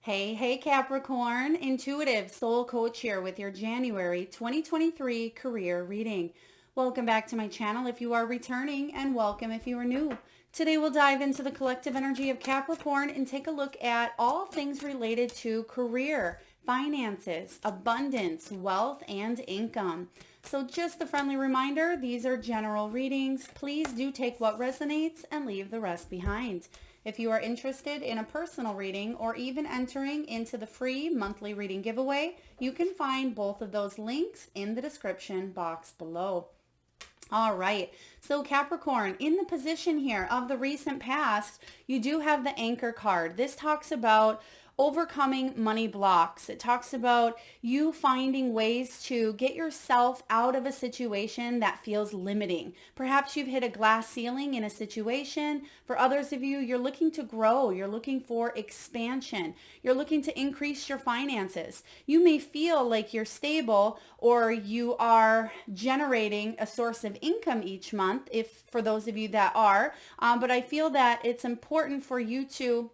Hey, Capricorn, intuitive soul coach here with your January 2023 career reading. Welcome back to my channel if you are returning, and welcome if you are new. Today we'll dive into the collective energy of Capricorn and take a look at all things related to career, finances, abundance, wealth, and income. So just a friendly reminder, these are general readings. Please do take what resonates and leave the rest behind. If you are interested in a personal reading or even entering into the free monthly reading giveaway, you can find both of those links in the description box below. All right, so Capricorn, in the position here of the recent past, you do have the Anchor card. This talks about overcoming money blocks. It talks about you finding ways to get yourself out of a situation that feels limiting. Perhaps you've hit a glass ceiling in a situation. For others of you, you're looking to grow. You're looking for expansion. You're looking to increase your finances. You may feel like you're stable or you are generating a source of income each month, if for those of you that are, but I feel that it's important for you to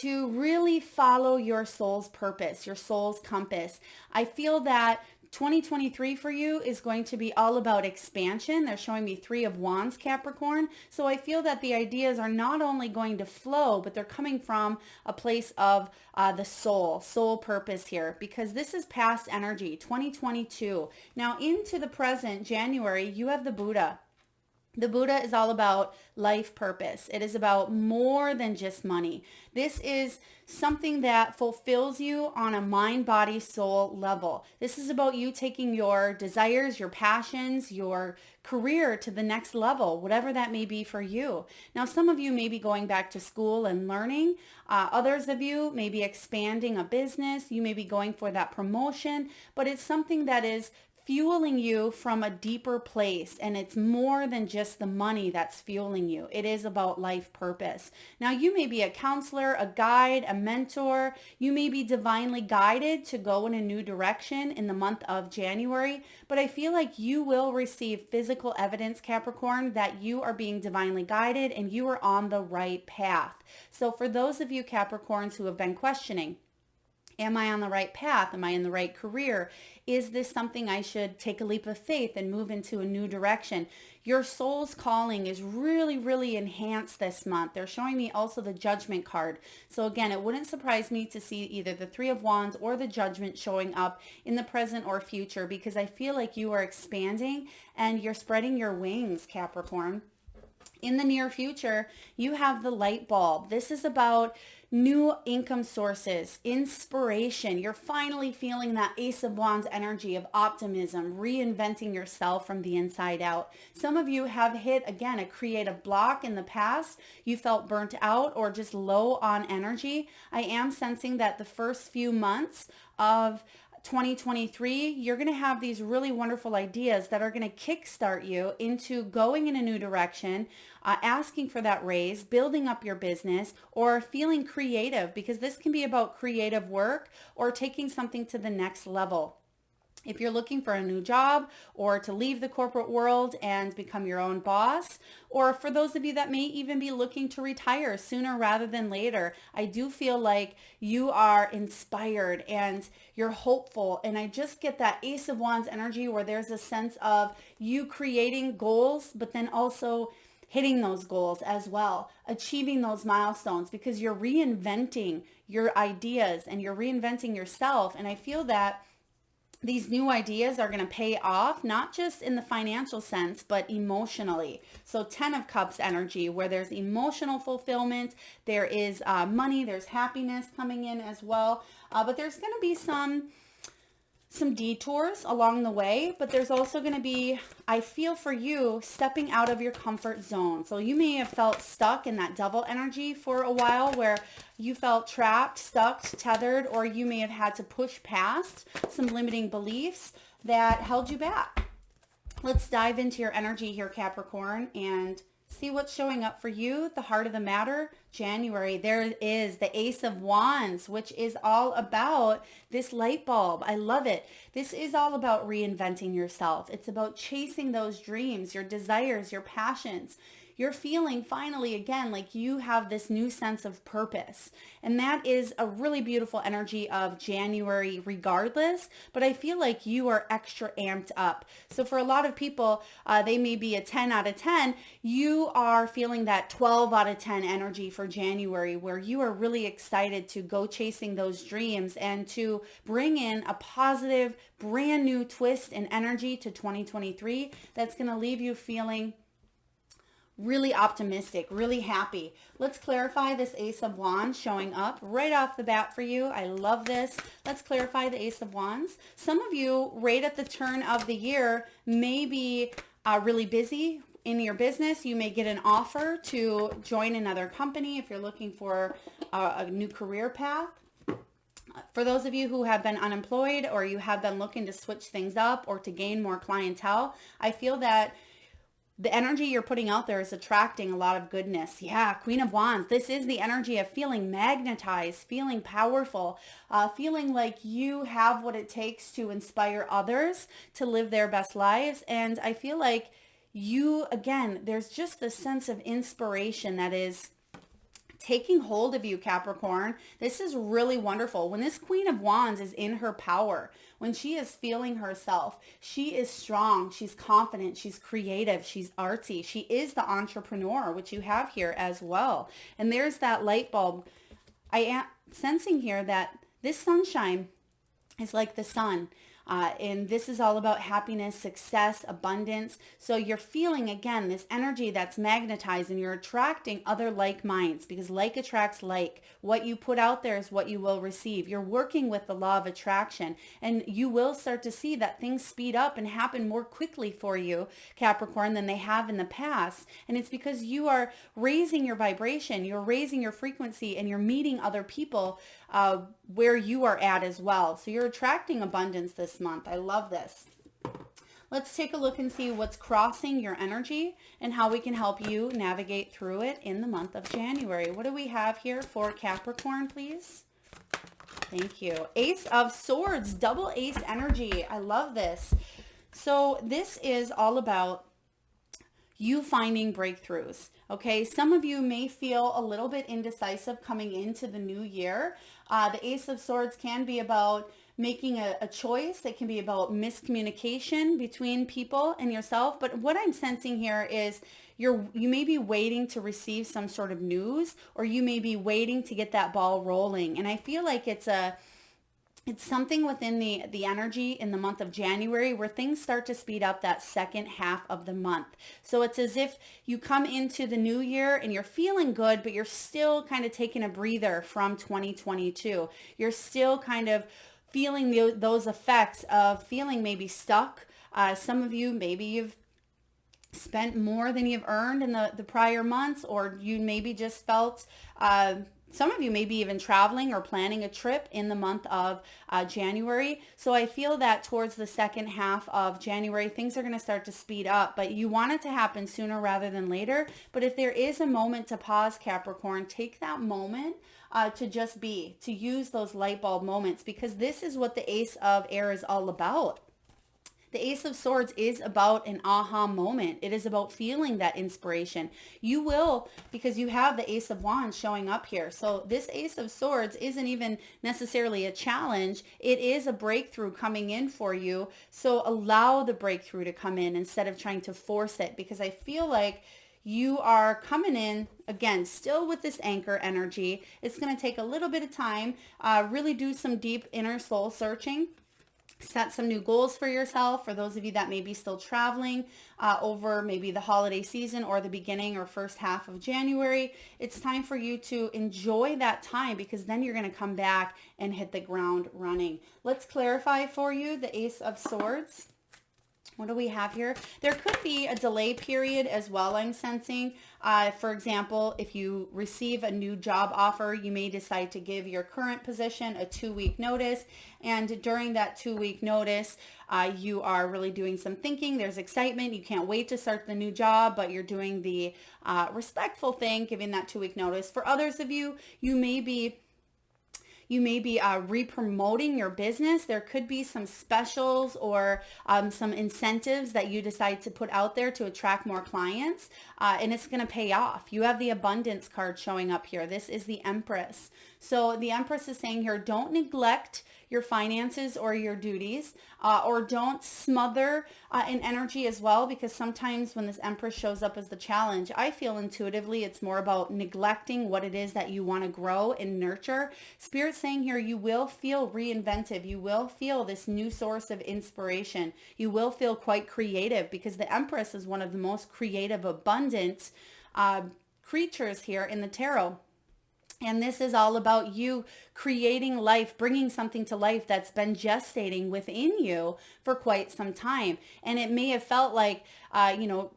really follow your soul's purpose, your soul's compass. I feel that 2023 for you is going to be all about expansion. They're showing me 3 of Wands, Capricorn. So I feel that the ideas are not only going to flow, but they're coming from a place of the soul purpose here, because this is past energy, 2022. Now into the present, January, you have the Buddha. The Buddha is all about life purpose. It is about more than just money. This is something that fulfills you on a mind, body, soul level. This is about you taking your desires, your passions, your career to the next level, whatever that may be for you. Now, some of you may be going back to school and learning. Others of you may be expanding a business. You may be going for that promotion, but it's something that is fueling you from a deeper place, and it's more than just the money that's fueling you. It is about life purpose. Now, you may be a counselor, a guide, a mentor. You may be divinely guided to go in a new direction in the month of January, but I feel like you will receive physical evidence, Capricorn, that you are being divinely guided and you are on the right path. So for those of you Capricorns who have been questioning, am I on the right path? Am I in the right career? Is this something I should take a leap of faith and move into a new direction? Your soul's calling is really enhanced this month. They're showing me also the Judgment card. So again, it wouldn't surprise me to see either the 3 of Wands or the Judgment showing up in the present or future, because I feel like you are expanding and you're spreading your wings, Capricorn. In the near future, you have the light bulb. This is about new income sources, inspiration. You're finally feeling that Ace of Wands energy of optimism, reinventing yourself from the inside out. Some of you have hit, again, a creative block in the past. You felt burnt out or just low on energy. I am sensing that the first few months of 2023, you're going to have these really wonderful ideas that are going to kickstart you into going in a new direction, asking for that raise, building up your business, or feeling creative, because this can be about creative work or taking something to the next level. If you're looking for a new job or to leave the corporate world and become your own boss, or for those of you that may even be looking to retire sooner rather than later, I do feel like you are inspired and you're hopeful. And I just get that Ace of Wands energy where there's a sense of you creating goals, but then also hitting those goals as well, achieving those milestones, because you're reinventing your ideas and you're reinventing yourself. And I feel that these new ideas are going to pay off, not just in the financial sense, but emotionally. So 10 of Cups energy, where there's emotional fulfillment, there is money, there's happiness coming in as well. But there's going to be some detours along the way, but there's also going to be, I feel for you, stepping out of your comfort zone. So you may have felt stuck in that Devil energy for a while, where you felt trapped, stuck, tethered, or you may have had to push past some limiting beliefs that held you back. Let's dive into your energy here, Capricorn, and see what's showing up for you. The heart of the matter, January. There is the Ace of Wands, which is all about this light bulb. I love it. This is all about reinventing yourself. It's about chasing those dreams, your desires, your passions. you're feeling finally again like you have this new sense of purpose. And that is a really beautiful energy of January regardless, but I feel like you are extra amped up. So for a lot of people, they may be a 10 out of 10. You are feeling that 12 out of 10 energy for January, where you are really excited to go chasing those dreams and to bring in a positive, brand new twist and energy to 2023 that's going to leave you feeling really optimistic, really happy. Let's clarify this Ace of Wands showing up right off the bat for you. I love this. Let's clarify the Ace of Wands. Some of you right at the turn of the year may be really busy in your business. You may get an offer to join another company if you're looking for a new career path. For those of you who have been unemployed or you have been looking to switch things up or to gain more clientele, I feel that the energy you're putting out there is attracting a lot of goodness. Yeah, Queen of Wands. This is the energy of feeling magnetized, feeling powerful, feeling like you have what it takes to inspire others to live their best lives. And I feel like you, again, there's just this sense of inspiration that is taking hold of you, Capricorn. This is really wonderful. When this Queen of Wands is in her power, when she is feeling herself, she is strong, she's confident, she's creative, she's artsy. She is the entrepreneur, which you have here as well. And there's that light bulb. I am sensing here that this sunshine is like the sun. And this is all about happiness, success, abundance. So you're feeling, again, this energy that's magnetized and you're attracting other like minds because like attracts like. What you put out there is what you will receive. You're working with the law of attraction and you will start to see that things speed up and happen more quickly for you, Capricorn, than they have in the past. And it's because you are raising your vibration, you're raising your frequency, and you're meeting other people where you are at as well. So you're attracting abundance this month. I love this. Let's take a look and see what's crossing your energy and how we can help you navigate through it in the month of January. What do we have here for Capricorn, please? Thank you. Ace of Swords, double ace energy. I love this. So this is all about you finding breakthroughs. Okay, some of you may feel a little bit indecisive coming into the new year. The Ace of Swords can be about making a choice. It can be about miscommunication between people and yourself. But what I'm sensing here is you may be waiting to receive some sort of news, or you may be waiting to get that ball rolling. And I feel like it's something within the energy in the month of January where things start to speed up that second half of the month. So it's as if you come into the new year and you're feeling good, but you're still kind of taking a breather from 2022. You're still kind of feeling those effects of feeling maybe stuck. Some of you, maybe you've spent more than you've earned in the prior months, or you maybe just felt some of you may be even traveling or planning a trip in the month of January. So I feel that towards the second half of January, things are going to start to speed up, but you want it to happen sooner rather than later. But if there is a moment to pause, Capricorn, take that moment to just be, to use those light bulb moments, because this is what the Ace of Air is all about. The Ace of Swords is about an aha moment. It is about feeling that inspiration. You will, because you have the Ace of Wands showing up here. So this Ace of Swords isn't even necessarily a challenge. It is a breakthrough coming in for you. So allow the breakthrough to come in instead of trying to force it, because I feel like you are coming in, again, still with this anchor energy. It's going to take a little bit of time. Really do some deep inner soul searching. Set some new goals for yourself. For those of you that may be still traveling over maybe the holiday season or the beginning or first half of January, it's time for you to enjoy that time, because then you're going to come back and hit the ground running. Let's clarify for you the Ace of Swords. What do we have here? There could be a delay period as well, I'm sensing. For example, if you receive a new job offer, you may decide to give your current position a 2-week notice. And during that 2-week notice, you are really doing some thinking. There's excitement. You can't wait to start the new job, but you're doing the respectful thing, giving that 2-week notice. For others of you, you may be You may be re-promoting your business. There could be some specials or some incentives that you decide to put out there to attract more clients, and it's going to pay off. You have the abundance card showing up here. This is the Empress. So the Empress is saying here, don't neglect your finances or your duties, or don't smother in energy as well, because sometimes when this Empress shows up as the challenge, I feel intuitively it's more about neglecting what it is that you want to grow and nurture. Spirit's saying here, you will feel reinventive. You will feel this new source of inspiration. You will feel quite creative, because the Empress is one of the most creative, abundant creatures here in the tarot. And this is all about you creating life, bringing something to life that's been gestating within you for quite some time. And it may have felt like,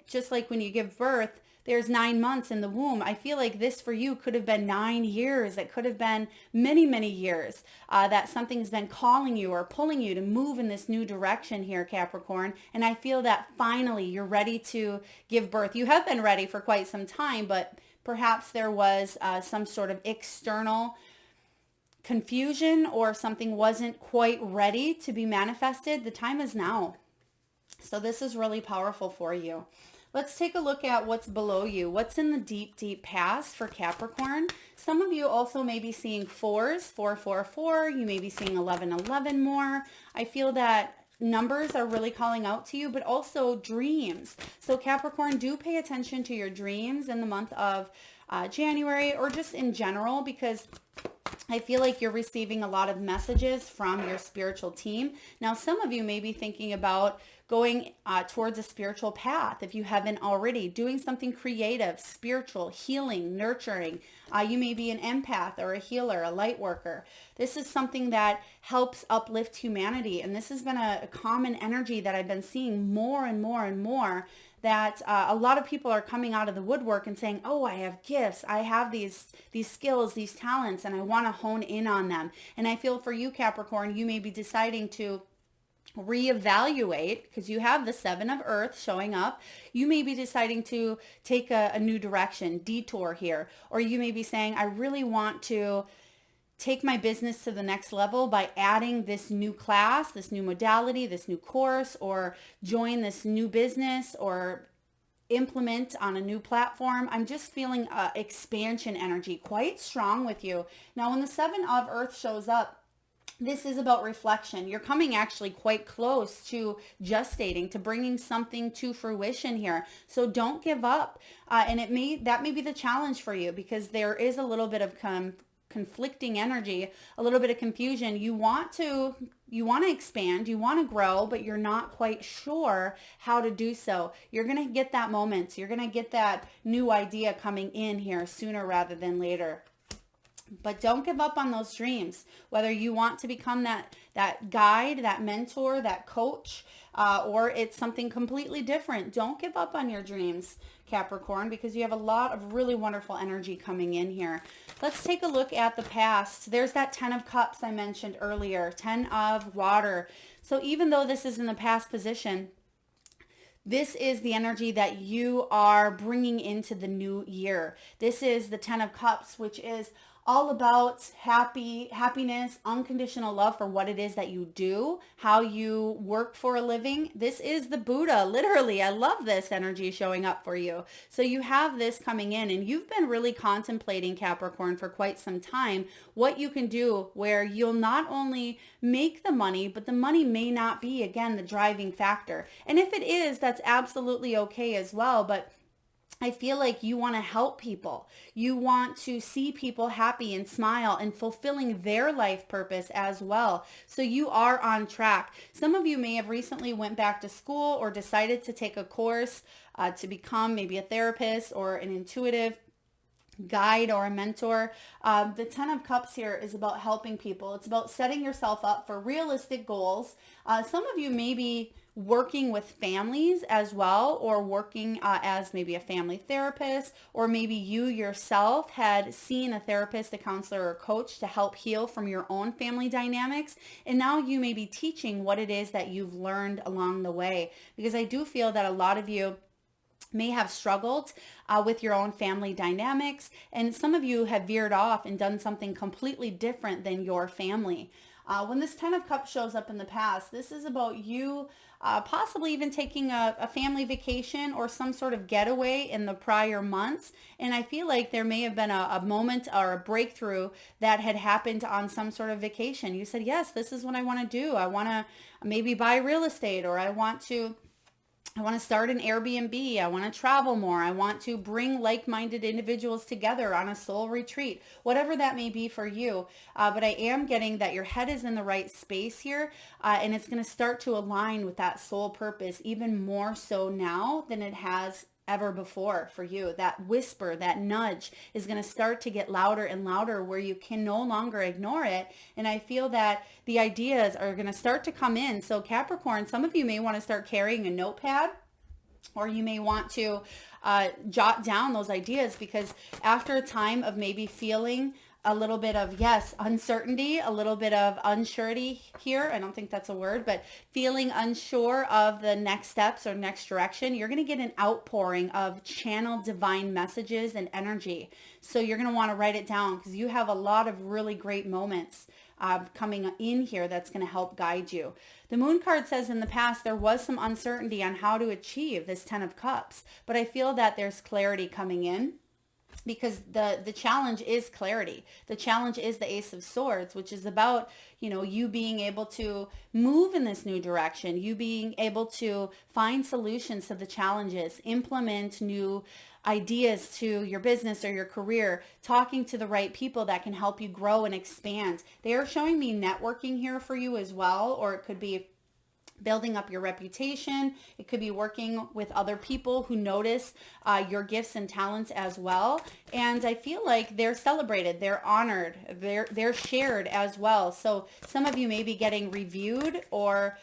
just like when you give birth, there's 9 months in the womb. I feel like this for you could have been 9 years. It could have been many, many years that something's been calling you or pulling you to move in this new direction here, Capricorn. And I feel that finally you're ready to give birth. You have been ready for quite some time, but perhaps there was some sort of external confusion, or something wasn't quite ready to be manifested. The time is now. So this is really powerful for you. Let's take a look at what's below you. What's in the deep, deep past for Capricorn? Some of you also may be seeing 4s, 444. You may be seeing 1111 more. I feel that numbers are really calling out to you, but also dreams. So Capricorn, do pay attention to your dreams in the month of January, or just in general, because I feel like you're receiving a lot of messages from your spiritual team. Now, some of you may be thinking about going towards a spiritual path if you haven't already, doing something creative, spiritual, healing, nurturing. You may be an empath or a healer, a light worker. This is something that helps uplift humanity. And this has been a common energy that I've been seeing more and more and more, that a lot of people are coming out of the woodwork and saying, oh, I have gifts. I have these skills, these talents, and I want to hone in on them. And I feel for you, Capricorn, you may be deciding to reevaluate, because you have the 7 of Earth showing up. You may be deciding to take a new direction, detour here. Or you may be saying, I really want to take my business to the next level by adding this new class, this new modality, this new course, or join this new business, or implement on a new platform. I'm just feeling expansion energy quite strong with you. Now, when the 7 of Earth shows up, this is about reflection. You're coming actually quite close to gestating, to bringing something to fruition here. So don't give up. And that may be the challenge for you, because there is a little bit of conflicting energy, a little bit of confusion. You want to expand, you want to grow, but you're not quite sure how to do so. You're going to get that moment. You're going to get that new idea coming in here sooner rather than later. But don't give up on those dreams, whether you want to become that guide, that mentor, that coach, or it's something completely different. Don't give up on your dreams, Capricorn, because you have a lot of really wonderful energy coming in here. Let's take a look at the past. There's that 10 of Cups I mentioned earlier, 10 of Water. So even though this is in the past position, this is the energy that you are bringing into the new year. This is the 10 of Cups, which is all about happiness, unconditional love for what it is that you do, how you work for a living. This is the Buddha, literally. I love this energy showing up for you. So you have this coming in, and you've been really contemplating, Capricorn, for quite some time, what you can do where you'll not only make the money, but the money may not be, again, the driving factor. And if it is, that's absolutely okay as well. But I feel like you want to help people. You want to see people happy and smile and fulfilling their life purpose as well. So you are on track. Some of you may have recently went back to school or decided to take a course to become maybe a therapist or an intuitive guide or a mentor. The 10 of Cups here is about helping people. It's about setting yourself up for realistic goals. Some of you may be working with families as well, or working as maybe a family therapist, or maybe you yourself had seen a therapist, a counselor, or a coach to help heal from your own family dynamics. And now you may be teaching what it is that you've learned along the way, because I do feel that a lot of you may have struggled with your own family dynamics, and some of you have veered off and done something completely different than your family. When this Ten of Cups shows up in the past, this is about you possibly even taking a family vacation or some sort of getaway in the prior months. And I feel like there may have been a moment or a breakthrough that had happened on some sort of vacation. You said, yes, this is what I want to do. I want to maybe buy real estate, or I want to start an Airbnb. I want to travel more. I want to bring like-minded individuals together on a soul retreat, whatever that may be for you. But I am getting that your head is in the right space here, and it's going to start to align with that soul purpose even more so now than it has ever before for you. That whisper, that nudge is going to start to get louder and louder where you can no longer ignore it. And I feel that the ideas are going to start to come in. So Capricorn, some of you may want to start carrying a notepad, or you may want to jot down those ideas, because after a time of maybe feeling a little bit of, yes, uncertainty, a little bit of unsurety here. I don't think that's a word, but feeling unsure of the next steps or next direction, you're going to get an outpouring of channeled divine messages and energy. So you're going to want to write it down, because you have a lot of really great moments coming in here that's going to help guide you. The Moon card says in the past there was some uncertainty on how to achieve this Ten of Cups, but I feel that there's clarity coming in, because the challenge is clarity. The challenge is the Ace of Swords, which is about, you being able to move in this new direction, you being able to find solutions to the challenges, implement new ideas to your business or your career, talking to the right people that can help you grow and expand. They are showing me networking here for you as well, or it could be building up your reputation. It could be working with other people who notice your gifts and talents as well. And I feel like they're celebrated, they're honored, they're shared as well. So some of you may be getting reviewed, or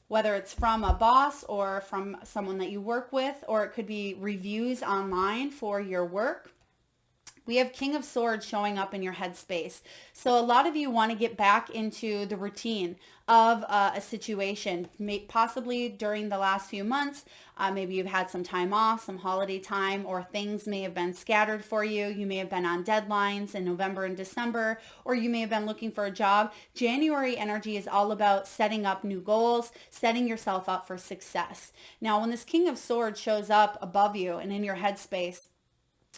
whether it's from a boss or from someone that you work with, or it could be reviews online for your work. We have King of Swords showing up in your headspace. So a lot of you want to get back into the routine of a situation, possibly during the last few months. Maybe you've had some time off, some holiday time, or things may have been scattered for you. You may have been on deadlines in November and December, or you may have been looking for a job. January energy is all about setting up new goals, setting yourself up for success. Now, when this King of Swords shows up above you and in your headspace,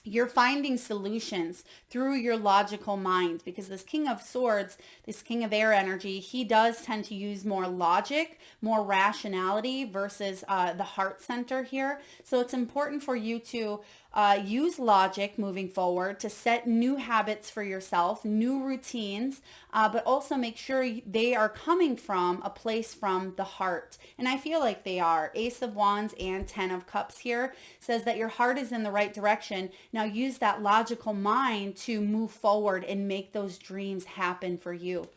you're finding solutions through your logical mind, because this King of Swords, this King of Air energy, he does tend to use more logic, more rationality versus the heart center here. So it's important for you to use logic moving forward to set new habits for yourself, new routines, but also make sure they are coming from a place from the heart. And I feel like they are. Ace of Wands and Ten of Cups here says that your heart is in the right direction. Now use that logical mind to move forward and make those dreams happen for you.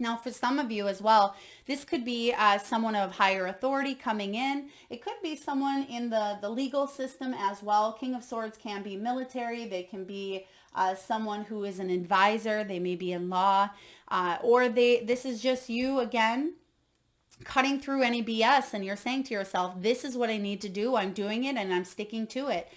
Now, for some of you as well, this could be someone of higher authority coming in. It could be someone in the legal system as well. King of Swords can be military. They can be someone who is an advisor. They may be in law, or this is just you again cutting through any BS, and you're saying to yourself, this is what I need to do. I'm doing it and I'm sticking to it.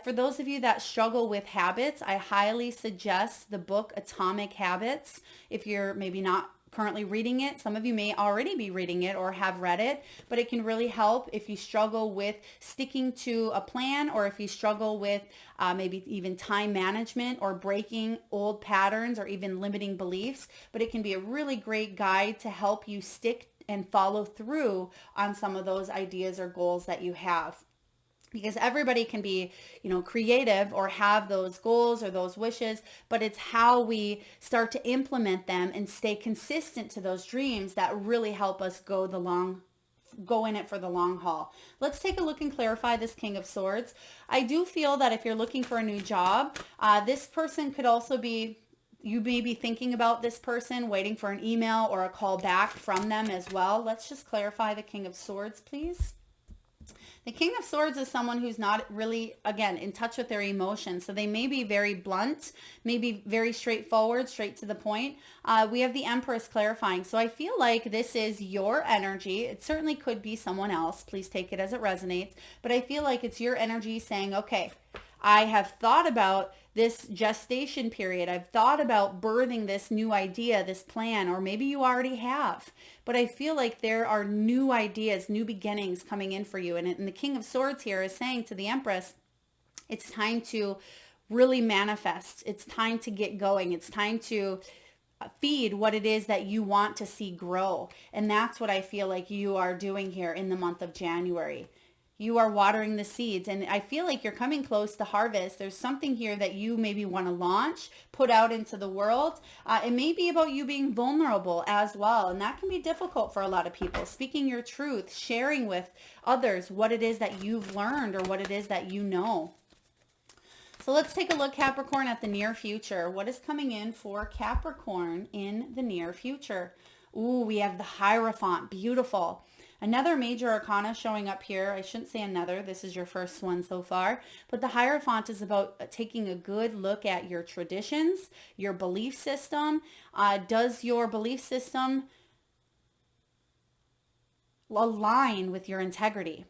For those of you that struggle with habits, I highly suggest the book Atomic Habits. If you're maybe not currently reading it, some of you may already be reading it or have read it, but it can really help if you struggle with sticking to a plan, or if you struggle with maybe even time management or breaking old patterns or even limiting beliefs. But it can be a really great guide to help you stick and follow through on some of those ideas or goals that you have. Because everybody can be, creative or have those goals or those wishes, but it's how we start to implement them and stay consistent to those dreams that really help us go in it for the long haul. Let's take a look and clarify this King of Swords. I do feel that if you're looking for a new job, this person could also be, you may be thinking about this person, waiting for an email or a call back from them as well. Let's just clarify the King of Swords, please. The King of Swords is someone who's not really, again, in touch with their emotions. So they may be very blunt, maybe very straightforward, straight to the point. We have the Empress clarifying. So I feel like this is your energy. It certainly could be someone else. Please take it as it resonates. But I feel like it's your energy saying, okay, I have thought about this gestation period. I've thought about birthing this new idea, this plan, or maybe you already have. But I feel like there are new ideas, new beginnings coming in for you. And the King of Swords here is saying to the Empress, it's time to really manifest. It's time to get going. It's time to feed what it is that you want to see grow. And that's what I feel like you are doing here in the month of January. You are watering the seeds, and I feel like you're coming close to harvest. There's something here that you maybe want to launch, put out into the world. It may be about you being vulnerable as well, and that can be difficult for a lot of people. Speaking your truth, sharing with others what it is that you've learned or what it is that you know. So let's take a look, Capricorn, at the near future. What is coming in for Capricorn in the near future? Ooh, we have the Hierophant. Beautiful. Another major arcana showing up here. I shouldn't say another. This is your first one so far. But the Hierophant is about taking a good look at your traditions, your belief system. Does your belief system align with your integrity?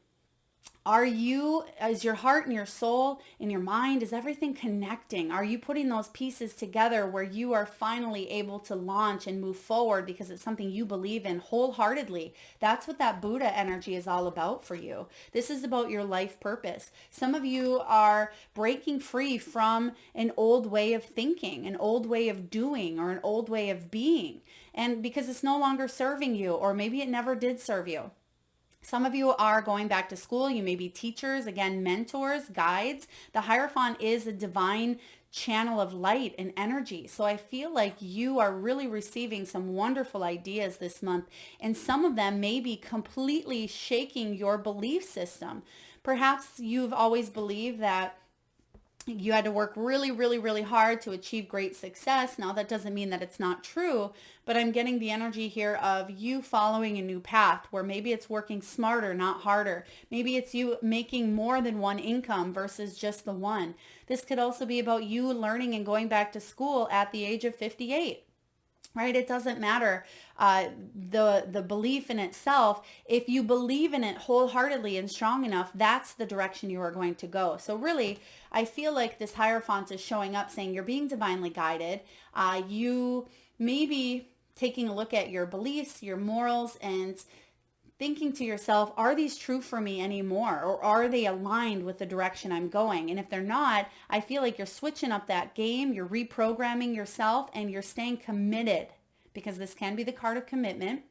Is your heart and your soul and your mind, is everything connecting? Are you putting those pieces together where you are finally able to launch and move forward because it's something you believe in wholeheartedly? That's what that Buddha energy is all about for you. This is about your life purpose. Some of you are breaking free from an old way of thinking, an old way of doing, or an old way of being, and because it's no longer serving you, or maybe it never did serve you. Some of you are going back to school. You may be teachers, again, mentors, guides. The Hierophant is a divine channel of light and energy. So I feel like you are really receiving some wonderful ideas this month, and some of them may be completely shaking your belief system. Perhaps you've always believed that you had to work really, really, really hard to achieve great success. Now, that doesn't mean that it's not true, but I'm getting the energy here of you following a new path where maybe it's working smarter, not harder. Maybe it's you making more than one income versus just the one. This could also be about you learning and going back to school at the age of 58. Right? It doesn't matter the belief in itself. If you believe in it wholeheartedly and strong enough, that's the direction you are going to go. So really, I feel like this Hierophant is showing up saying you're being divinely guided. You may be taking a look at your beliefs, your morals, and thinking to yourself, are these true for me anymore? Or are they aligned with the direction I'm going? And if they're not, I feel like you're switching up that game, you're reprogramming yourself, and you're staying committed, because this can be the card of commitment.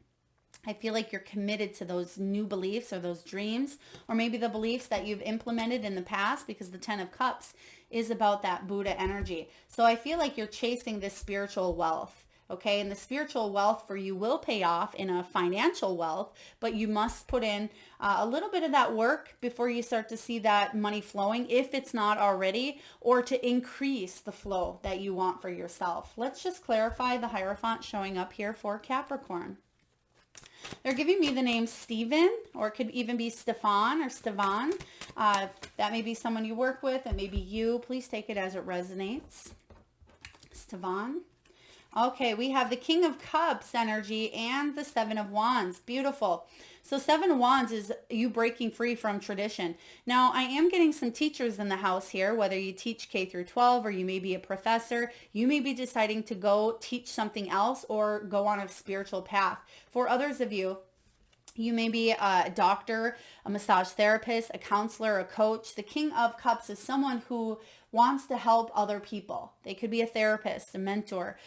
I feel like you're committed to those new beliefs or those dreams, or maybe the beliefs that you've implemented in the past, because the Ten of Cups is about that Buddha energy. So I feel like you're chasing this spiritual wealth. Okay, and the spiritual wealth for you will pay off in a financial wealth, but you must put in a little bit of that work before you start to see that money flowing, if it's not already, or to increase the flow that you want for yourself. Let's just clarify the Hierophant showing up here for Capricorn. They're giving me the name Stephen, or it could even be Stefan or Stevan. That may be someone you work with, and maybe you. Please take it as it resonates. Stevan. Okay, we have the King of Cups energy and the Seven of Wands. Beautiful. So Seven of Wands is you breaking free from tradition. Now, I am getting some teachers in the house here, whether you teach K through 12 or you may be a professor. You may be deciding to go teach something else or go on a spiritual path. For others of you, you may be a doctor, a massage therapist, a counselor, a coach. The King of Cups is someone who wants to help other people. They could be a therapist, a mentor,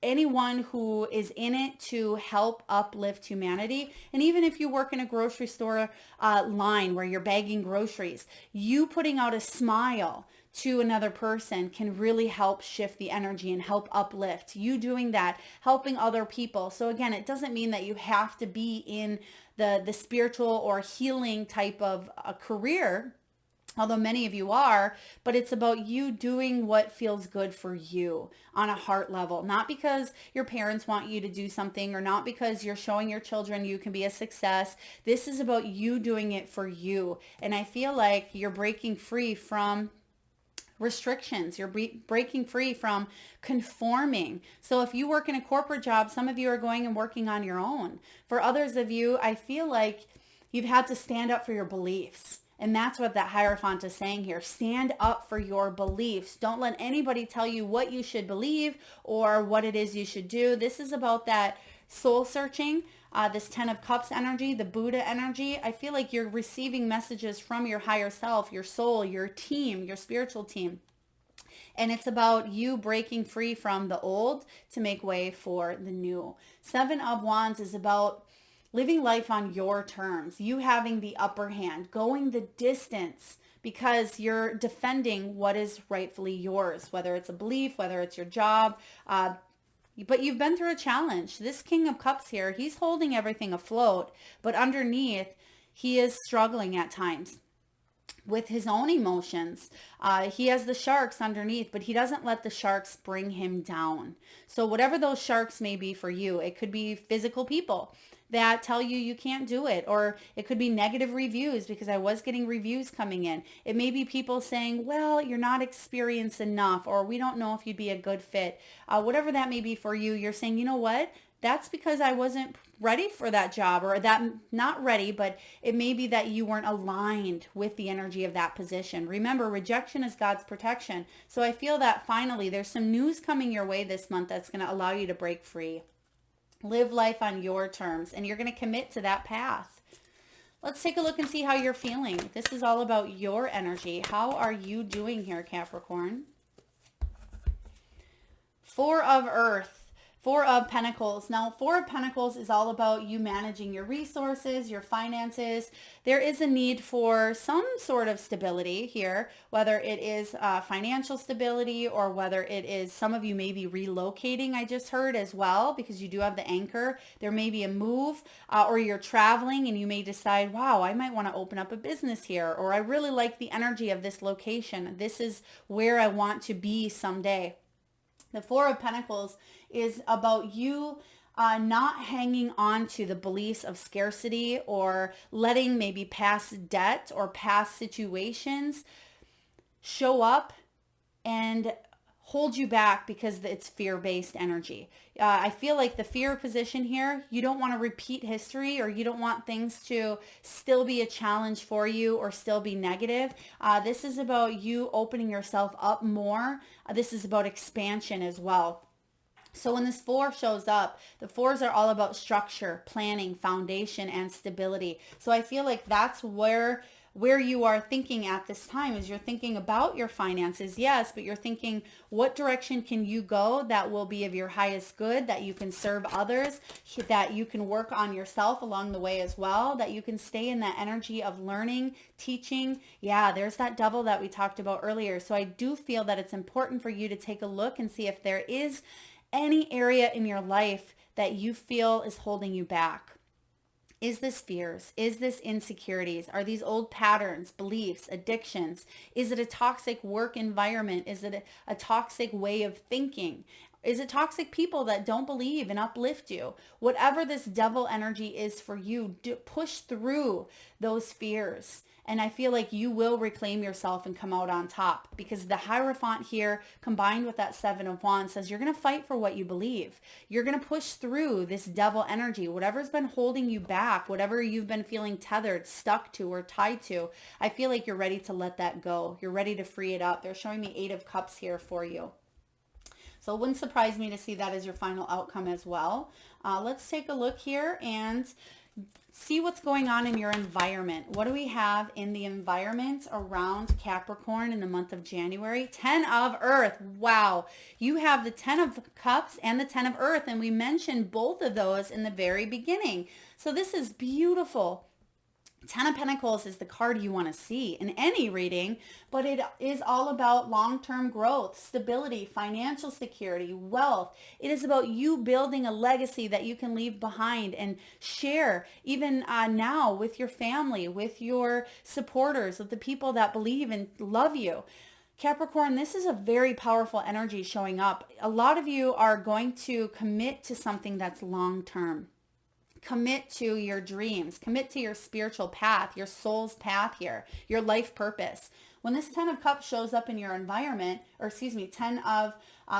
anyone who is in it to help uplift humanity. And even if you work in a grocery store line where you're bagging groceries, you putting out a smile to another person can really help shift the energy and help uplift. You doing that, helping other people. So again, it doesn't mean that you have to be in the spiritual or healing type of a career. although many of you are, but it's about you doing what feels good for you on a heart level, not because your parents want you to do something or not because you're showing your children you can be a success. This is about you doing it for you. And I feel like you're breaking free from restrictions. You're breaking free from conforming. So if you work in a corporate job, some of you are going and working on your own. For others of you, I feel like you've had to stand up for your beliefs. And that's what that Hierophant is saying here. Stand up for your beliefs. Don't let anybody tell you what you should believe or what it is you should do. This is about that soul searching, this 10 of Cups energy, the Buddha energy. I feel like you're receiving messages from your higher self, your soul, your team, your spiritual team. And it's about you breaking free from the old to make way for the new. 7 of Wands is about living life on your terms, you having the upper hand, going the distance because you're defending what is rightfully yours, whether it's a belief, whether it's your job. But you've been through a challenge. This King of Cups here, he's holding everything afloat, but underneath, he is struggling at times with his own emotions. He has the sharks underneath, but he doesn't let the sharks bring him down. So whatever those sharks may be for you, it could be physical people that tell you you can't do it, or it could be negative reviews, because I was getting reviews coming in. It may be people saying, well, you're not experienced enough, or we don't know if you'd be a good fit. Whatever that may be for you, you're saying, you know what? That's because I wasn't ready for that job, or that not ready, but it may be that you weren't aligned with the energy of that position. Remember, rejection is God's protection. So I feel that finally there's some news coming your way this month that's going to allow you to break free. Live life on your terms, and you're going to commit to that path. Let's take a look and see how you're feeling. This is all about your energy. How are you doing here, Capricorn? 4 of Earth. 4 of Pentacles. Now, 4 of Pentacles is all about you managing your resources, your finances. There is a need for some sort of stability here, whether it is financial stability or whether it is, some of you may be relocating, I just heard as well, because you do have the anchor. There may be a move or you're traveling and you may decide, wow, I might want to open up a business here, or I really like the energy of this location. This is where I want to be someday. The 4 of Pentacles is about you not hanging on to the beliefs of scarcity or letting maybe past debt or past situations show up and hold you back because it's fear-based energy. I feel like the fear position here, you don't want to repeat history, or you don't want things to still be a challenge for you or still be negative. This is about you opening yourself up more. This is about expansion as well. So when this 4 shows up, the 4s are all about structure, planning, foundation, and stability. So I feel like that's where you are thinking at this time, is you're thinking about your finances, yes, but you're thinking, what direction can you go that will be of your highest good, that you can serve others, that you can work on yourself along the way as well, that you can stay in that energy of learning, teaching. Yeah, there's that devil that we talked about earlier. So I do feel that it's important for you to take a look and see if there is any area in your life that you feel is holding you back. Is this fears? Is this insecurities? Are these old patterns, beliefs, addictions? Is it a toxic work environment? Is it a toxic way of thinking? Is it toxic people that don't believe and uplift you? Whatever this devil energy is for you, push through those fears. And I feel like you will reclaim yourself and come out on top, because the Hierophant here combined with that 7 of Wands says you're going to fight for what you believe. You're going to push through this devil energy, whatever's been holding you back, whatever you've been feeling tethered, stuck to, or tied to. I feel like you're ready to let that go. You're ready to free it up. They're showing me 8 of Cups here for you. So it wouldn't surprise me to see that as your final outcome as well. Let's take a look here and see what's going on in your environment. What do we have in the environment around Capricorn in the month of January? 10 of Earth. Wow. You have the 10 of Cups and the 10 of Earth, and we mentioned both of those in the very beginning. So this is beautiful. Ten of Pentacles is the card you want to see in any reading, but it is all about long-term growth, stability, financial security, wealth. It is about you building a legacy that you can leave behind and share even now with your family, with your supporters, with the people that believe and love you. Capricorn, this is a very powerful energy showing up. A lot of you are going to commit to something that's long-term. Commit to your dreams, commit to your spiritual path, your soul's path here, your life purpose. When this 10 of Cups shows up in your environment, or excuse me, 10 of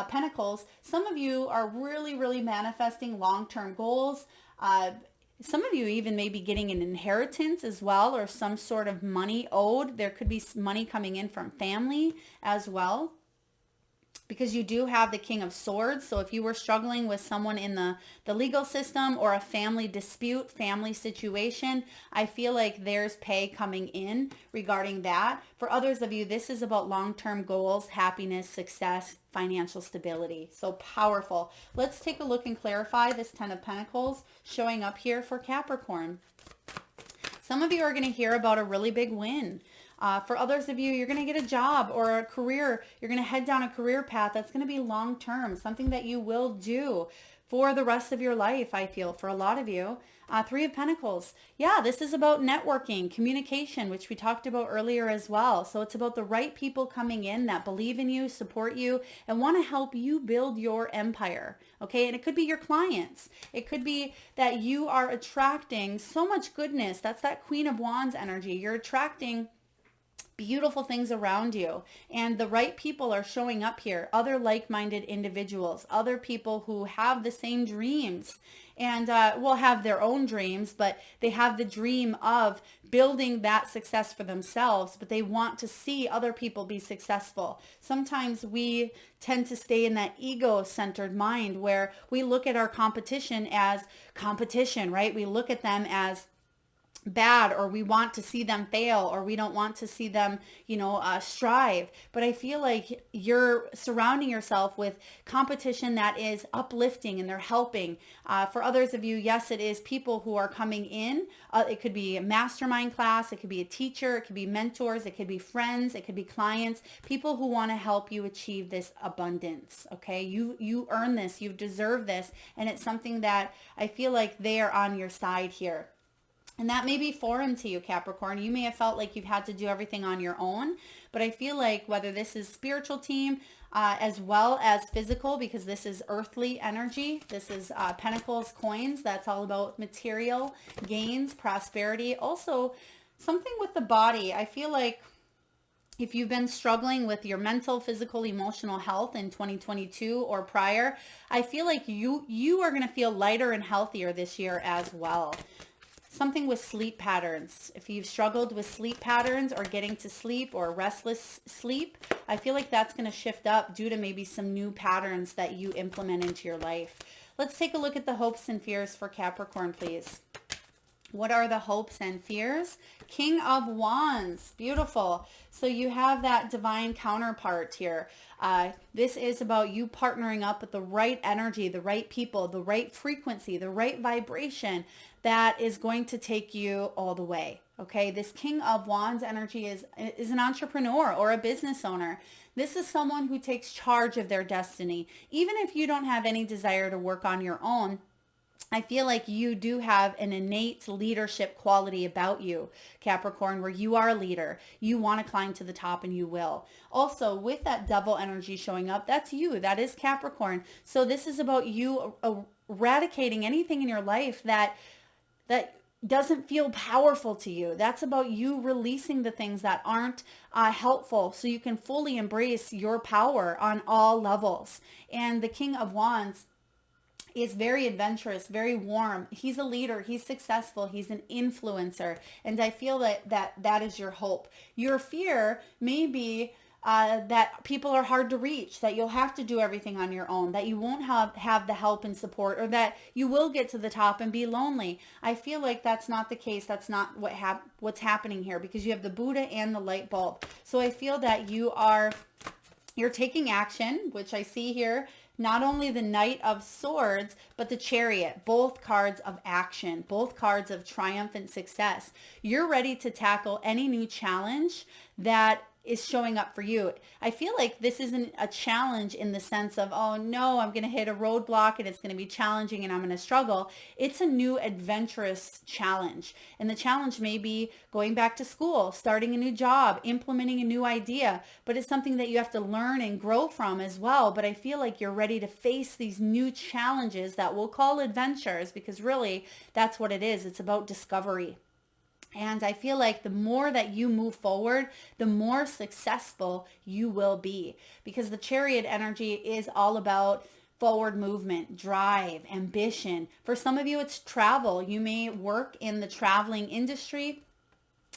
Pentacles, some of you are really, really manifesting long-term goals. Some of you even may be getting an inheritance as well, or some sort of money owed. There could be money coming in from family as well, because you do have the King of Swords. So if you were struggling with someone in the legal system or a family dispute, family situation, I feel like there's pay coming in regarding that. For others of you, this is about long-term goals, happiness, success, financial stability. So powerful. Let's take a look and clarify this 10 of Pentacles showing up here for Capricorn. Some of you are going to hear about a really big win. For others of you, you're going to get a job or a career. You're going to head down a career path that's going to be long-term, something that you will do for the rest of your life, I feel, for a lot of you. 3 of Pentacles. Yeah, this is about networking, communication, which we talked about earlier as well. So it's about the right people coming in that believe in you, support you, and want to help you build your empire. Okay, and it could be your clients. It could be that you are attracting so much goodness. That's that Queen of Wands energy. You're attracting beautiful things around you, and the right people are showing up here. Other like-minded individuals, other people who have the same dreams and will have their own dreams, but they have the dream of building that success for themselves, but they want to see other people be successful. Sometimes we tend to stay in that ego-centered mind where we look at our competition as competition, right? We look at them as bad, or we want to see them fail, or we don't want to see them, strive. But I feel like you're surrounding yourself with competition that is uplifting and they're helping. For others of you, yes, it is people who are coming in. It could be a mastermind class. It could be a teacher. It could be mentors. It could be friends. It could be clients, people who want to help you achieve this abundance. Okay. You earn this, you deserve this. And it's something that I feel like they are on your side here. And that may be foreign to you, Capricorn. You may have felt like you've had to do everything on your own, but I feel like whether this is spiritual team as well as physical, because this is earthly energy, this is Pentacles, coins, that's all about material gains, prosperity. Also, something with the body. I feel like if you've been struggling with your mental, physical, emotional health in 2022 or prior, I feel like you are going to feel lighter and healthier this year as well. Something with sleep patterns. If you've struggled with sleep patterns or getting to sleep or restless sleep, I feel like that's going to shift up due to maybe some new patterns that you implement into your life. Let's take a look at the hopes and fears for Capricorn, please. What are the hopes and fears? King of Wands. Beautiful. So you have that divine counterpart here. This is about you partnering up with the right energy, the right people, the right frequency, the right vibration that is going to take you all the way. Okay, this King of Wands energy is an entrepreneur or a business owner. This is someone who takes charge of their destiny. Even if you don't have any desire to work on your own, I feel like you do have an innate leadership quality about you, Capricorn, where you are a leader. You want to climb to the top, and you will. Also, with that Devil energy showing up, that's you. That is Capricorn. So this is about you eradicating anything in your life that doesn't feel powerful to you. That's about you releasing the things that aren't helpful, so you can fully embrace your power on all levels. And the King of Wands is very adventurous, very warm. He's a leader. He's successful. He's an influencer. And I feel that is your hope. Your fear may be that people are hard to reach, that you'll have to do everything on your own, that you won't have the help and support, or that you will get to the top and be lonely. I feel like that's not the case. That's not what's happening here, because you have the Buddha and the light bulb. So I feel that you're taking action, which I see here. not only the Knight of Swords, but the Chariot, both cards of action, both cards of triumphant success. You're ready to tackle any new challenge that is showing up for you. I feel like this isn't a challenge in the sense of, oh no, I'm going to hit a roadblock and it's going to be challenging and I'm going to struggle. It's a new adventurous challenge. And the challenge may be going back to school, starting a new job, implementing a new idea, but it's something that you have to learn and grow from as well. But I feel like you're ready to face these new challenges that we'll call adventures, because really that's what it is. It's about discovery. And I feel like the more that you move forward, the more successful you will be, because the Chariot energy is all about forward movement, drive, ambition. For some of you, it's travel. You may work in the traveling industry.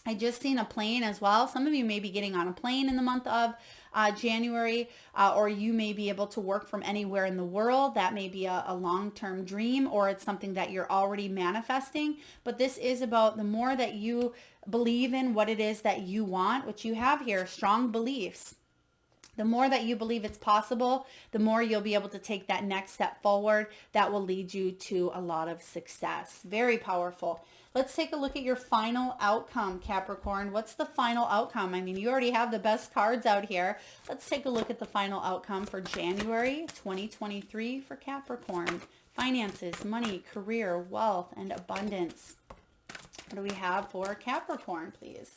I just seen a plane as well. Some of you may be getting on a plane in the month of January, or you may be able to work from anywhere in the world. That may be a long-term dream, or it's something that you're already manifesting. But this is about the more that you believe in what it is that you want, which you have here, strong beliefs. The more that you believe it's possible, the more you'll be able to take that next step forward that will lead you to a lot of success. Very powerful. Let's take a look at your final outcome, Capricorn. What's the final outcome? I mean, you already have the best cards out here. Let's take a look at the final outcome for January 2023 for Capricorn. Finances, money, career, wealth, and abundance. What do we have for Capricorn, please?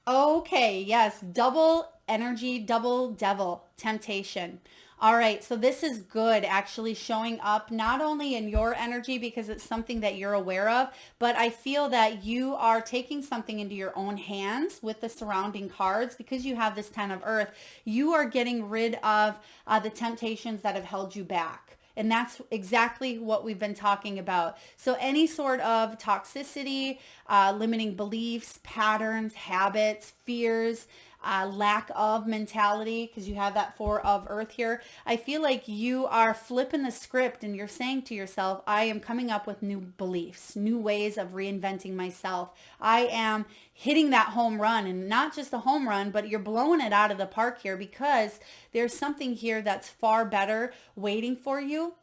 Okay, yes, double energy, double devil, temptation. All right, so this is good, actually showing up not only in your energy because it's something that you're aware of, but I feel that you are taking something into your own hands with the surrounding cards because you have this 10 of Earth. You are getting rid of the temptations that have held you back. And that's exactly what we've been talking about. So any sort of toxicity, limiting beliefs, patterns, habits, fears, lack of mentality, because you have that 4 of Earth here. I feel like you are flipping the script and you're saying to yourself, I am coming up with new beliefs, new ways of reinventing myself. I am hitting that home run, and not just a home run, but you're blowing it out of the park here because there's something here that's far better waiting for you.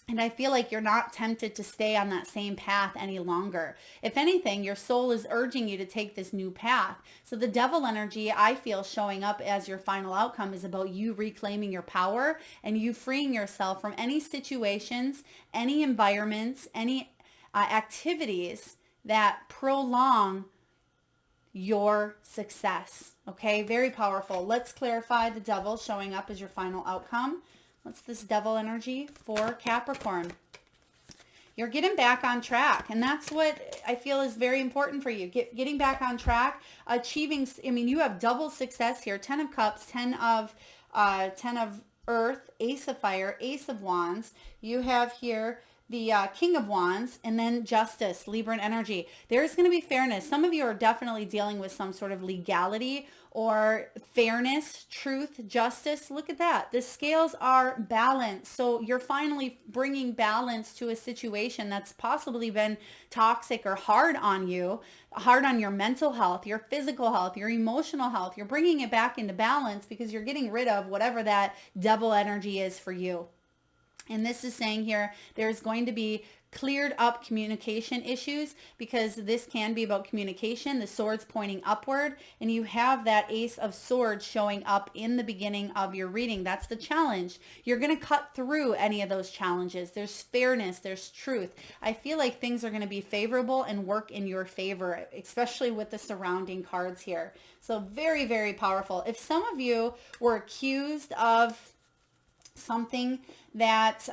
And I feel like you're not tempted to stay on that same path any longer. If anything, your soul is urging you to take this new path. So the devil energy, I feel, showing up as your final outcome is about you reclaiming your power and you freeing yourself from any situations, any environments, any activities that prolong your success. Okay, very powerful. Let's clarify the devil showing up as your final outcome. What's this devil energy for Capricorn? You're getting back on track. And that's what I feel is very important for you. Getting back on track, achieving, I mean, you have double success here. 10 of Cups, 10 of Earth, Ace of Fire, Ace of Wands. You have here the King of Wands, and then Justice, Libran energy. There's going to be fairness. Some of you are definitely dealing with some sort of legality or fairness, truth, justice. Look at that. The scales are balanced. So you're finally bringing balance to a situation that's possibly been toxic or hard on you, hard on your mental health, your physical health, your emotional health. You're bringing it back into balance because you're getting rid of whatever that devil energy is for you. And this is saying here, there's going to be cleared up communication issues because this can be about communication. The sword's pointing upward, and you have that Ace of Swords showing up in the beginning of your reading. That's the challenge. You're going to cut through any of those challenges. There's fairness, there's truth. I feel like things are going to be favorable and work in your favor, especially with the surrounding cards here. So very, very powerful. If some of you were accused of something that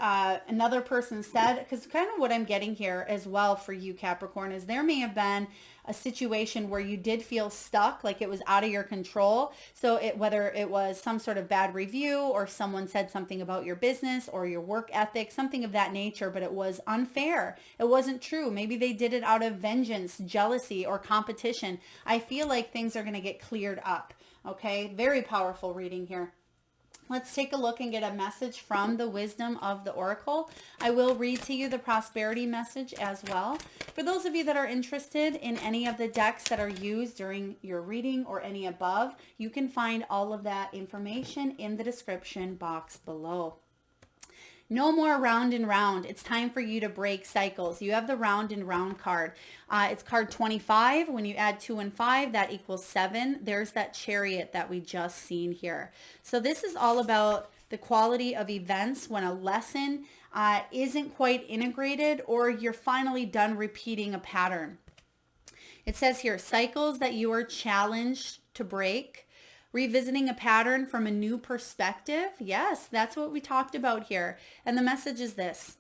another person said, because kind of what I'm getting here as well for you, Capricorn, is there may have been a situation where you did feel stuck, like it was out of your control. So whether it was some sort of bad review or someone said something about your business or your work ethic, something of that nature, but it was unfair. It wasn't true. Maybe they did it out of vengeance, jealousy, or competition. I feel like things are going to get cleared up. Okay, very powerful reading here. Let's take a look and get a message from the wisdom of the oracle. I will read to you the prosperity message as well. For those of you that are interested in any of the decks that are used during your reading or any above, you can find all of that information in the description box below. No more round and round. It's time for you to break cycles. You have the round and round card. It's card 25. When you add 2 and 5, that equals 7. There's that chariot that we just seen here. So this is all about the quality of events when a lesson isn't quite integrated, or you're finally done repeating a pattern. It says here, cycles that you are challenged to break. Revisiting a pattern from a new perspective. Yes, that's what we talked about here. And the message is this.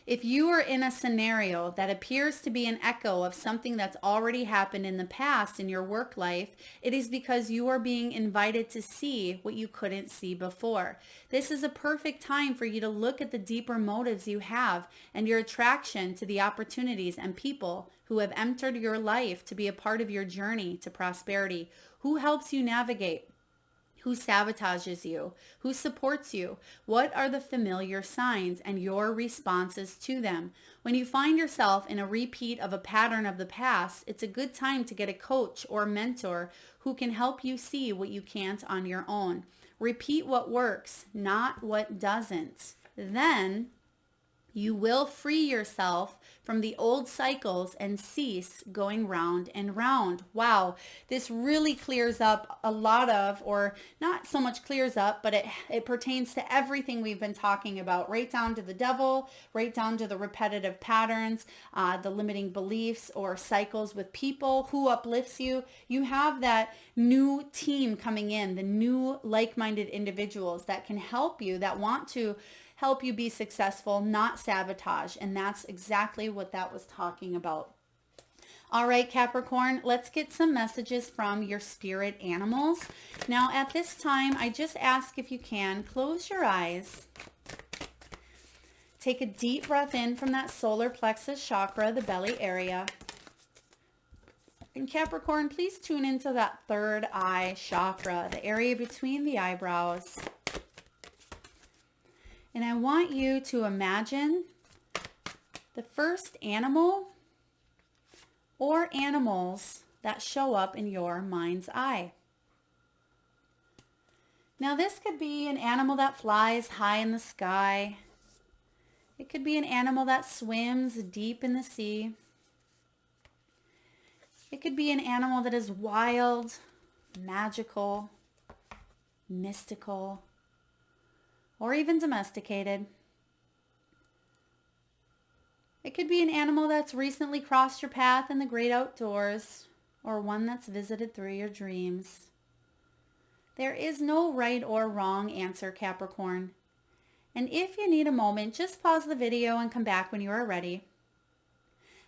If you are in a scenario that appears to be an echo of something that's already happened in the past in your work life, it is because you are being invited to see what you couldn't see before. This is a perfect time for you to look at the deeper motives you have and your attraction to the opportunities and people who have entered your life to be a part of your journey to prosperity. Who helps you navigate? Who sabotages you? Who supports you? What are the familiar signs and your responses to them? When you find yourself in a repeat of a pattern of the past, it's a good time to get a coach or mentor who can help you see what you can't on your own. Repeat what works, not what doesn't. Then you will free yourself from the old cycles and cease going round and round. Wow, this really clears up a lot of, or not so much clears up, but it pertains to everything we've been talking about, right down to the devil, right down to the repetitive patterns, the limiting beliefs or cycles with people. Who uplifts you? You have that new team coming in, the new like-minded individuals that can help you, that want to help you be successful, not sabotage. And that's exactly what that was talking about. All right, Capricorn, let's get some messages from your spirit animals. Now, at this time, I just ask if you can, close your eyes. Take a deep breath in from that solar plexus chakra, the belly area. And Capricorn, please tune into that third eye chakra, the area between the eyebrows. And I want you to imagine the first animal or animals that show up in your mind's eye. Now, this could be an animal that flies high in the sky. It could be an animal that swims deep in the sea. It could be an animal that is wild, magical, mystical, or even domesticated. It could be an animal that's recently crossed your path in the great outdoors, or one that's visited through your dreams. There is no right or wrong answer, Capricorn. And if you need a moment, just pause the video and come back when you are ready.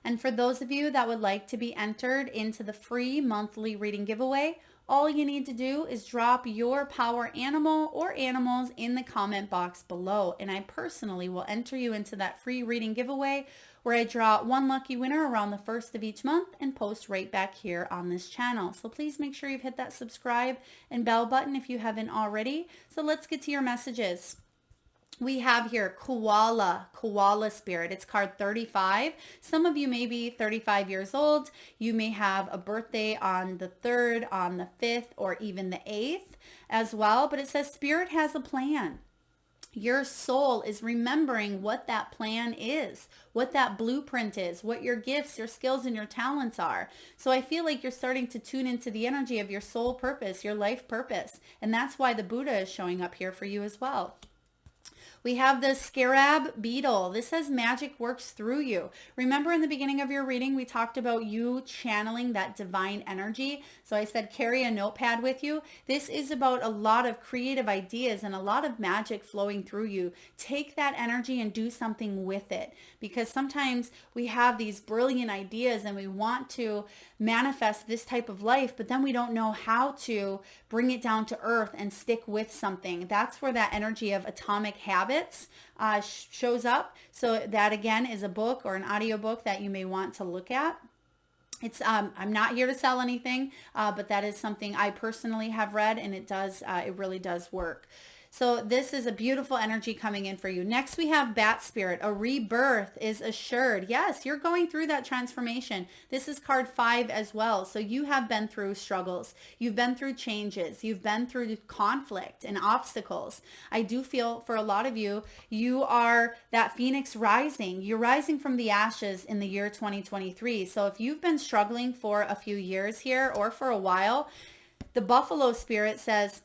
And for those of you that would like to be entered into the free monthly reading giveaway, all you need to do is drop your power animal or animals in the comment box below. And I personally will enter you into that free reading giveaway where I draw one lucky winner around the first of each month and post right back here on this channel. So please make sure you've hit that subscribe and bell button if you haven't already. So let's get to your messages. We have here koala spirit. It's card 35. Some of you may be 35 years old. You may have a birthday on the 3rd, on the 5th, or even the 8th as well. But it says spirit has a plan. Your soul is remembering what that plan is, what that blueprint is, what your gifts, your skills, and your talents are. So I feel like you're starting to tune into the energy of your soul purpose, your life purpose. And that's why the Buddha is showing up here for you as well. We have the scarab beetle. This says magic works through you. Remember in the beginning of your reading, we talked about you channeling that divine energy. So I said, carry a notepad with you. This is about a lot of creative ideas and a lot of magic flowing through you. Take that energy and do something with it, because sometimes we have these brilliant ideas and we want to manifest this type of life, but then we don't know how to bring it down to earth and stick with something. That's where that energy of atomic habits shows up. So that again is a book or an audiobook that you may want to look at. It's I'm not here to sell anything, but that is something I personally have read, and it really does work. So this is a beautiful energy coming in for you. Next, we have Bat Spirit. A rebirth is assured. Yes, you're going through that transformation. This is card 5 as well. So you have been through struggles. You've been through changes. You've been through conflict and obstacles. I do feel for a lot of you, you are that phoenix rising. You're rising from the ashes in the year 2023. So if you've been struggling for a few years here or for a while, the Buffalo Spirit says,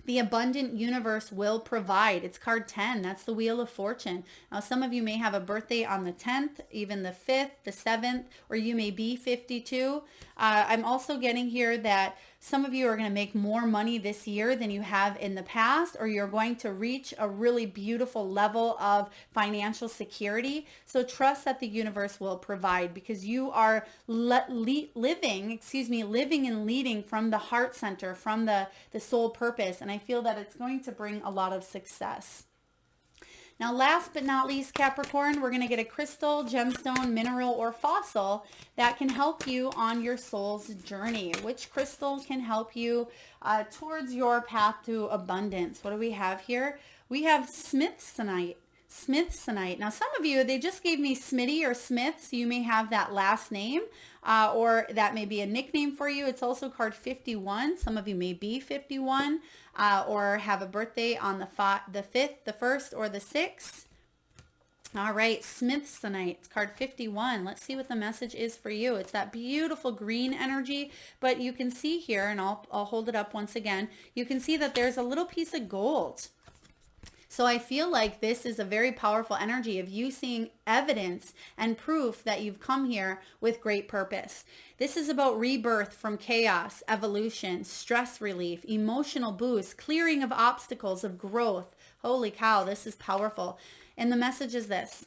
the abundant universe will provide. It's card 10. That's the Wheel of Fortune. Now, some of you may have a birthday on the 10th, even the 5th, the 7th, or you may be 52. I'm also getting here that some of you are going to make more money this year than you have in the past, or you're going to reach a really beautiful level of financial security. So trust that the universe will provide, because you are living and leading from the heart center, from the soul purpose. And I feel that it's going to bring a lot of success. Now, last but not least, Capricorn, we're going to get a crystal, gemstone, mineral, or fossil that can help you on your soul's journey. Which crystal can help you towards your path to abundance? What do we have here? We have Smithsonite. Smithsonite. Now, some of you, they just gave me Smitty or Smith, so you may have that last name, or that may be a nickname for you. It's also card 51. Some of you may be 51, or have a birthday on the 5th, the 1st, or the 6th. All right, Smithsonite. It's card 51. Let's see what the message is for you. It's that beautiful green energy, but you can see here, and I'll hold it up once again. You can see that there's a little piece of gold. So I feel like this is a very powerful energy of you seeing evidence and proof that you've come here with great purpose. This is about rebirth from chaos, evolution, stress relief, emotional boost, clearing of obstacles, of growth. Holy cow, this is powerful. And the message is this: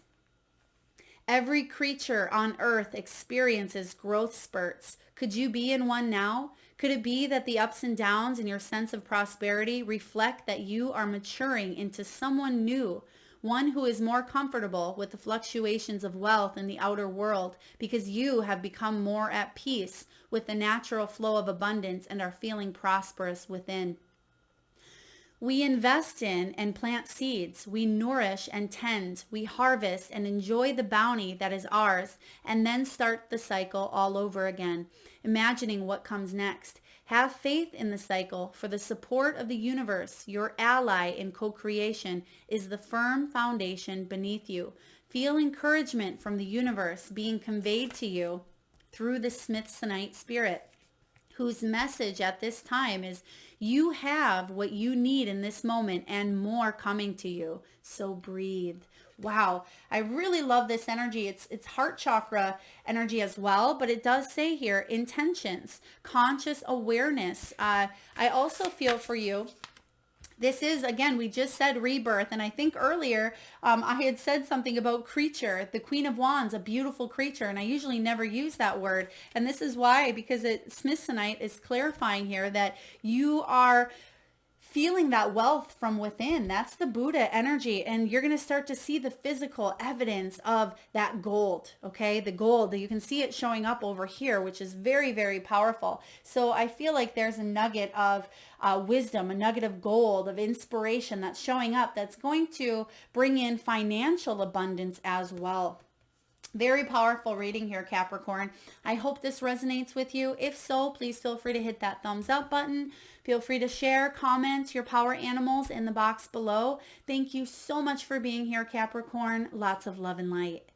every creature on earth experiences growth spurts. Could you be in one now? Could it be that the ups and downs in your sense of prosperity reflect that you are maturing into someone new, one who is more comfortable with the fluctuations of wealth in the outer world because you have become more at peace with the natural flow of abundance and are feeling prosperous within? We invest in and plant seeds. We nourish and tend. We harvest and enjoy the bounty that is ours, and then start the cycle all over again, imagining what comes next. Have faith in the cycle, for the support of the universe, your ally in co-creation, is the firm foundation beneath you. Feel encouragement from the universe being conveyed to you through the Smithsonite spirit, whose message at this time is you have what you need in this moment and more coming to you. So breathe. Wow. I really love this energy. It's heart chakra energy as well, but it does say here intentions, conscious awareness. I also feel for you, this is, again, we just said rebirth, and I think earlier I had said something about creature, the Queen of Wands, a beautiful creature, and I usually never use that word, and this is why, because Smithsonite is clarifying here that you are feeling that wealth from within. That's the Buddha energy. And you're going to start to see the physical evidence of that gold. Okay. The gold, you can see it showing up over here, which is very, very powerful. So I feel like there's a nugget of wisdom, a nugget of gold, of inspiration that's showing up that's going to bring in financial abundance as well. Very powerful reading here, Capricorn. I hope this resonates with you. If so, please feel free to hit that thumbs up button. Feel free to share, comment your power animals in the box below. Thank you so much for being here, Capricorn. Lots of love and light.